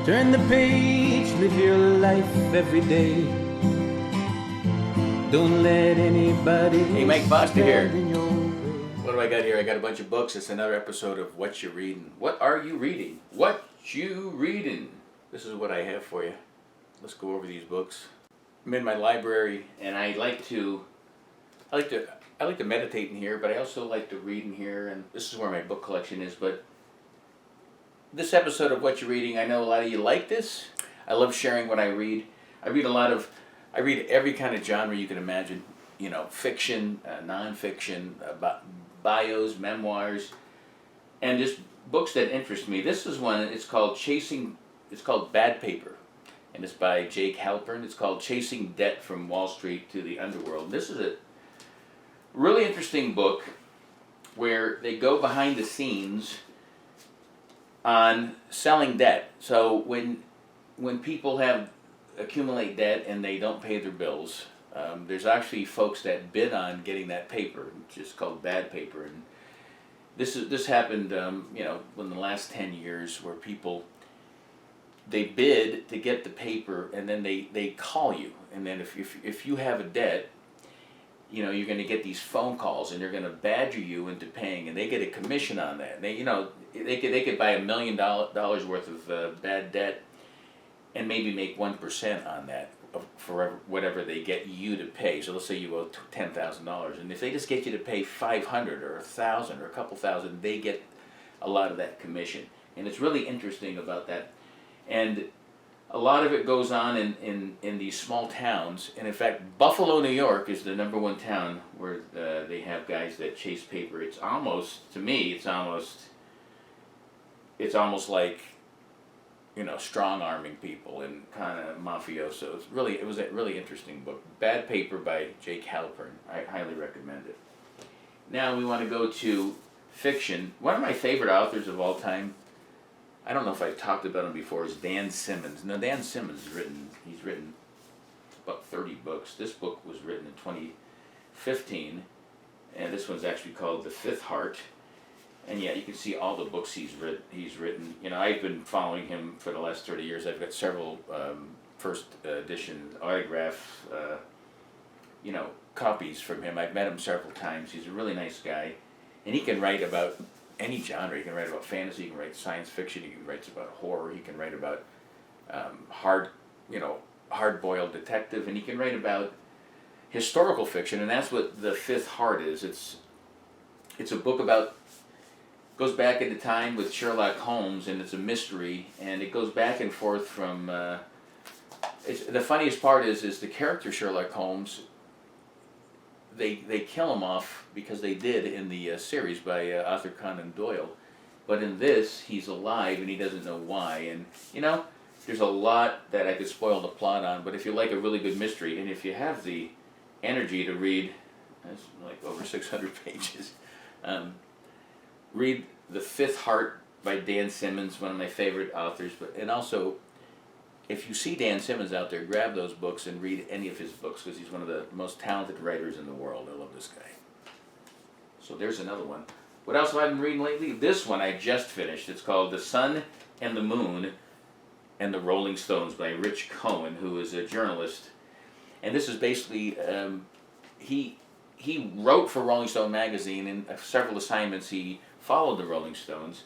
Turn the page, live your life every day. Don't let anybody. Hey, Mike Foster here. In your way. What do I got here? I got a bunch of books. It's another episode of Whatcha Reading. What are you reading? What you reading? This is what I have for you. Let's go over these books. I'm in my library, and I like to meditate in here, but I also like to read in here, and this is where my book collection is. But this episode of What You're Reading, I know a lot of you like this. I love sharing what I read. I read every kind of genre you can imagine. You know, fiction, nonfiction, bios, memoirs, and just books that interest me. This is one. It's called Bad Paper, and it's by Jake Halpern. It's called Chasing Debt from Wall Street to the Underworld. This is a really interesting book where they go behind the scenes on selling debt. So when people accumulate debt and they don't pay their bills, there's actually folks that bid on getting that paper, which is called bad paper. And this happened, in the last 10 years, where they bid to get the paper, and then they call you, and then if you have a debt, you're going to get these phone calls, and they're going to badger you into paying, and they get a commission on that. They could buy $1 million worth of bad debt, and maybe make 1% on that for whatever they get you to pay. So let's say you owe $10,000, and if they just get you to pay $500 or $1,000 or a couple thousand, they get a lot of that commission, and it's really interesting about that. And a lot of it goes on in these small towns, and in fact, Buffalo, New York is the number one town where they have guys that chase paper. It's almost, to me, it's almost like, strong-arming people and kind of mafioso. It was a really interesting book. Bad Paper by Jake Halpern. I highly recommend it. Now we want to go to fiction. One of my favorite authors of all time, I don't know if I've talked about him before, is Dan Simmons. Now, Dan Simmons he's written about 30 books. This book was written in 2015, and this one's actually called The Fifth Heart. And yeah, you can see all the books he's written. I've been following him for the last 30 years. I've got several first edition autograph, copies from him. I've met him several times. He's a really nice guy, and he can write about any genre. He can write about fantasy. He can write science fiction. He can write about horror. He can write about hard-boiled detective, and he can write about historical fiction. And that's what The Fifth Heart is. It's a book goes back into time with Sherlock Holmes, and it's a mystery, and it goes back and forth from. The funniest part is the character Sherlock Holmes. They kill him off, because they did in the series by Arthur Conan Doyle, but in this he's alive and he doesn't know why. And there's a lot that I could spoil the plot on, but if you like a really good mystery, and if you have the energy to read, that's like over 600 pages. Read The Fifth Heart by Dan Simmons, one of my favorite authors. And also, if you see Dan Simmons out there, grab those books and read any of his books, because he's one of the most talented writers in the world. I love this guy. So there's another one. What else have I been reading lately? This one I just finished. It's called The Sun and the Moon and the Rolling Stones by Rich Cohen, who is a journalist. And this is basically, he wrote for Rolling Stone magazine, and several assignments he followed the Rolling Stones,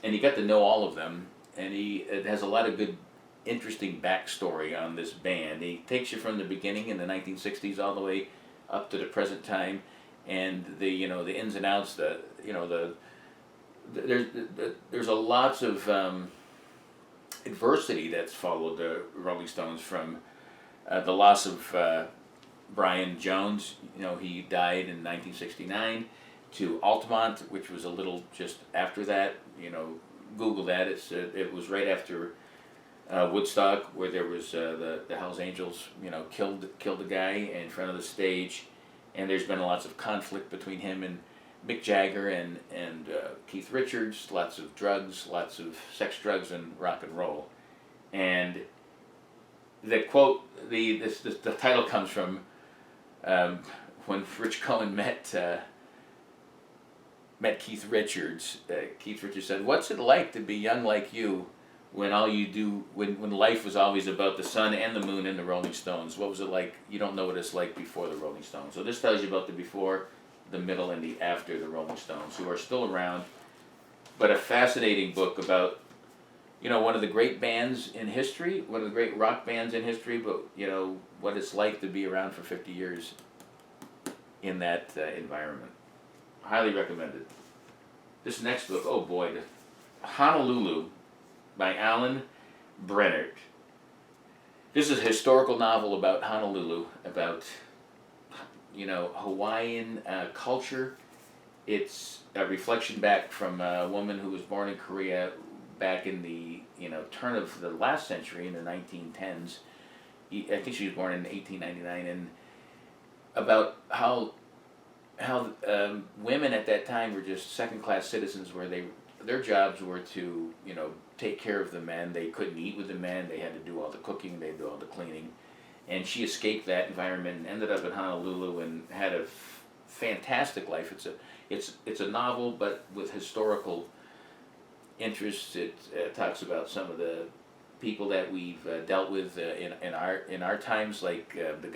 and he got to know all of them, and it has a lot of good, interesting backstory on this band. He takes you from the beginning in the 1960s all the way up to the present time, and the ins and outs. There's a lots of adversity that's followed the Rolling Stones, from the loss of Brian Jones. He died in 1969. To Altamont, which was a little just after that. Google that. It was right after Woodstock, where there was the Hells Angels, killed a guy in front of the stage, and there's been lots of conflict between him and Mick Jagger and Keith Richards. Lots of drugs, lots of sex, drugs, and rock and roll. And the quote, the title comes from when Rich Cohen met Keith Richards. Keith Richards said, "What's it like to be young like you when all you do, when life was always about the sun and the moon and the Rolling Stones. What was it like? You don't know what it's like before the Rolling Stones. So this tells you about the before, the middle, and the after the Rolling Stones, who are still around. But a fascinating book about, one of the great bands in history, one of the great rock bands in history, but, what it's like to be around for 50 years in that environment. Highly recommended. This next book, oh boy, Honolulu by Alan Brenner. This is a historical novel about Honolulu, about, Hawaiian culture. It's a reflection back from a woman who was born in Korea back in the, turn of the last century, in the 1910s. I think she was born in 1899, and about how women at that time were just second-class citizens, where their jobs were to, take care of the men. They couldn't eat with the men. They had to do all the cooking. They do all the cleaning. And she escaped that environment and ended up in Honolulu and had a fantastic life. It's a novel, but with historical interests. It talks about some of the people that we've dealt with in our times, like the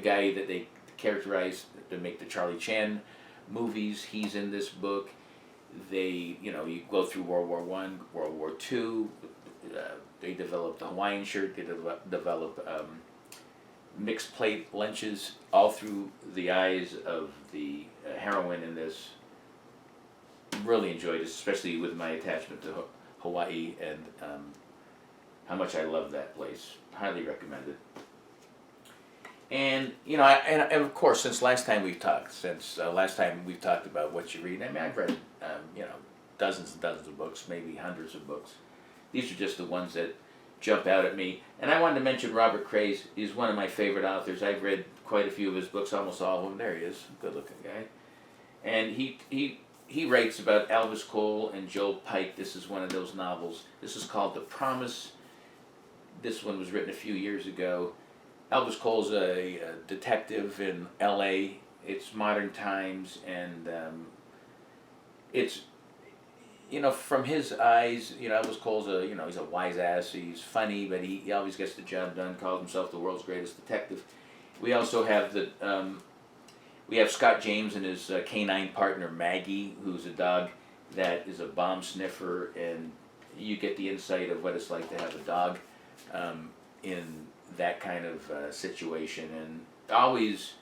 guy that they characterized to make the Charlie Chan movies. He's in this book. You go through World War I, World War II. They developed the Hawaiian shirt. They develop mixed plate lunches, all through the eyes of the heroine in this. Really enjoyed it, especially with my attachment to Hawaii and how much I love that place. Highly recommended. And and of course, since last time we've talked, about What You Read. I mean, I've read dozens and dozens of books, maybe hundreds of books. These are just the ones that jump out at me. And I wanted to mention Robert Crais. He's one of my favorite authors. I've read quite a few of his books, almost all of them. There he is, good-looking guy. And he writes about Elvis Cole and Joe Pike. This is one of those novels. This is called The Promise. This one was written a few years ago. Elvis Cole's a detective in L.A. It's modern times, and it's, from his eyes, Elvis Cole's he's a wise ass. He's funny, but he always gets the job done. Calls himself the world's greatest detective. We also have we have Scott James and his canine partner Maggie, who's a dog that is a bomb sniffer, and you get the insight of what it's like to have a dog in that kind of situation, and always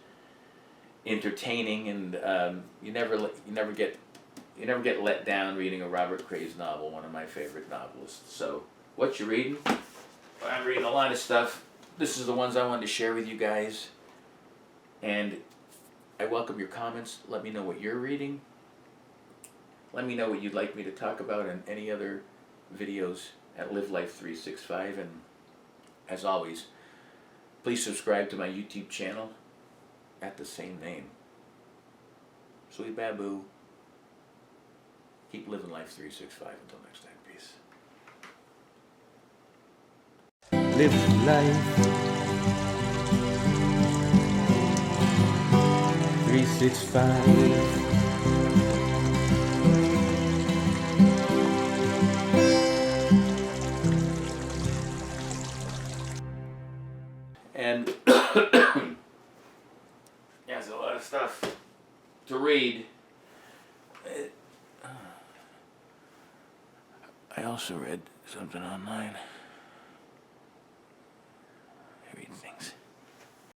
entertaining, and you never get let down reading a Robert Crais novel, one of my favorite novelists. So, what you reading? Well, I'm reading a lot of stuff. This is the ones I wanted to share with you guys, and I welcome your comments. Let me know what you're reading. Let me know what you'd like me to talk about in any other videos at Live Life 365, and as always, please subscribe to my YouTube channel at the same name. Sweet Babu. Keep living life 365. Until next time, peace. Live life 365. And there's a lot of stuff to read. I also read something online. I read things.